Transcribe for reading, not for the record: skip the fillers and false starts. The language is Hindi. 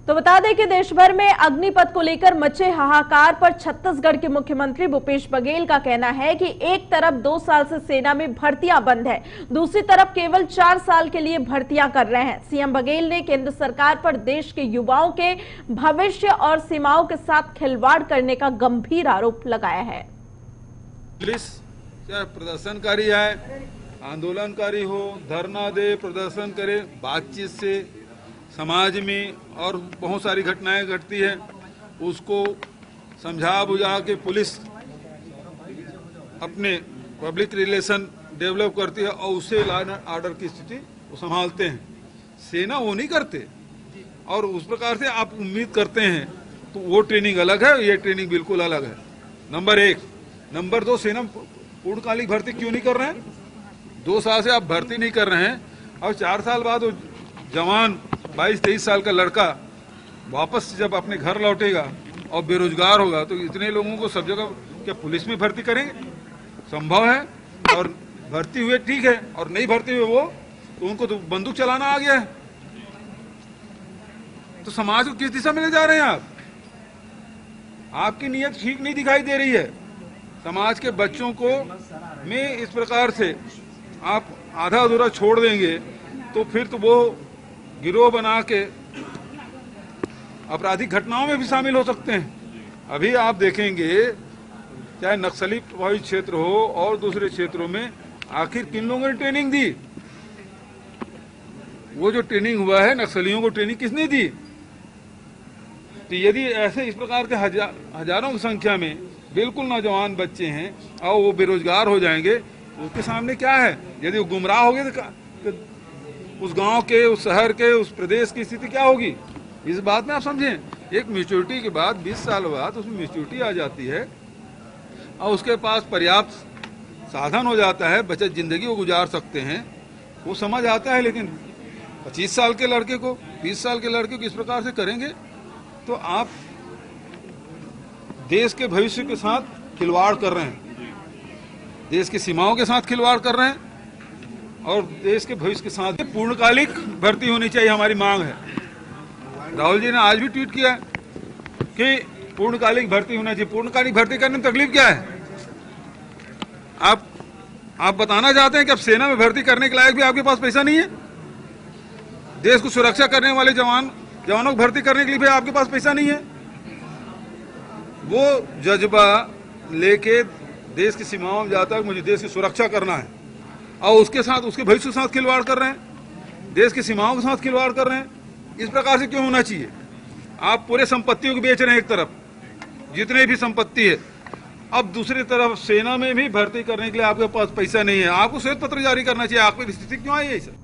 तो बता दें कि देश भर में अग्निपथ को लेकर मचे हाहाकार पर छत्तीसगढ़ के मुख्यमंत्री भूपेश बघेल का कहना है कि एक तरफ 2 साल से सेना में भर्तियां बंद है, दूसरी तरफ केवल 4 साल के लिए भर्तियां कर रहे हैं। सीएम बघेल ने केंद्र सरकार पर देश के युवाओं के भविष्य और सीमाओं के साथ खिलवाड़ करने का गंभीर आरोप लगाया है। पुलिस चाहे प्रदर्शनकारी है, आंदोलनकारी हो, धरना दे, प्रदर्शन करे, बातचीत से समाज में और बहुत सारी घटनाएं घटती है, उसको समझा बुझा के पुलिस अपने पब्लिक रिलेशन डेवलप करती है और उससे लॉ एंड ऑर्डर की स्थिति वो संभालते हैं। सेना वो नहीं करते और उस प्रकार से आप उम्मीद करते हैं तो वो ट्रेनिंग अलग है, ये ट्रेनिंग बिल्कुल अलग है। नंबर 1। नंबर 2, सेना पूर्णकालिक भर्ती क्यों नहीं कर रहे हैं? 2 साल से आप भर्ती नहीं कर रहे हैं और 4 साल बाद वो जवान 22-23 साल का लड़का वापस जब अपने घर लौटेगा और बेरोजगार होगा तो इतने लोगों को सब जगह क्या पुलिस में भर्ती करेंगे? संभव है। और भर्ती हुए ठीक है और नहीं भर्ती हुए वो तो उनको तो बंदूक चलाना आ गया है। तो समाज को किस दिशा में ले जा रहे हैं आप? आपकी नीयत ठीक नहीं दिखाई दे रही है। समाज के बच्चों को में इस प्रकार से आप आधा अधूरा छोड़ देंगे तो फिर तो वो गिरोह बना के आपराधिक घटनाओं में भी शामिल हो सकते हैं। अभी आप देखेंगे चाहे नक्सली प्रभावित क्षेत्र हो और दूसरे क्षेत्रों में आखिर किन लोगों ने ट्रेनिंग दी? वो जो ट्रेनिंग हुआ है नक्सलियों को ट्रेनिंग किसने दी? तो यदि ऐसे इस प्रकार के हजारों की संख्या में बिल्कुल नौजवान बच्चे हैं और वो बेरोजगार हो जाएंगे तो उसके सामने क्या है? यदि वो गुमराह हो गए तो उस गांव के, उस शहर के, उस प्रदेश की स्थिति क्या होगी? इस बात में आप समझें। एक मैच्योरिटी के बाद 20 साल बाद उसमें मैच्योरिटी आ जाती है और उसके पास पर्याप्त साधन हो जाता है, बचत जिंदगी वो गुजार सकते हैं, वो समझ आता है। लेकिन 25 साल के लड़के को, 20 साल के लड़के को इस प्रकार से करेंगे तो आप देश के भविष्य के साथ खिलवाड़ कर रहे हैं, देश की सीमाओं के साथ खिलवाड़ कर रहे हैं और देश के भविष्य के साथ पूर्णकालिक भर्ती होनी चाहिए, हमारी मांग है। राहुल जी ने आज भी ट्वीट किया कि पूर्णकालिक भर्ती होना चाहिए। पूर्णकालिक भर्ती करने में तकलीफ क्या है? आप बताना चाहते हैं कि अब सेना में भर्ती करने के लायक भी आपके पास पैसा नहीं है? देश को सुरक्षा करने वाले जवानों को भर्ती करने के लिए भी आपके पास पैसा नहीं है? वो जज्बा लेके देश की सीमाओं में जाता है, मुझे देश की सुरक्षा करना है और उसके साथ उसके भविष्य के साथ खिलवाड़ कर रहे हैं, देश की सीमाओं के साथ खिलवाड़ कर रहे हैं। इस प्रकार से क्यों होना चाहिए? आप पूरे संपत्तियों को बेच रहे हैं एक तरफ, जितने भी संपत्ति है, अब दूसरी तरफ सेना में भी भर्ती करने के लिए आपके पास पैसा नहीं है। आपको श्वेत पत्र जारी करना चाहिए। आपकी स्थिति क्यों आई है सर?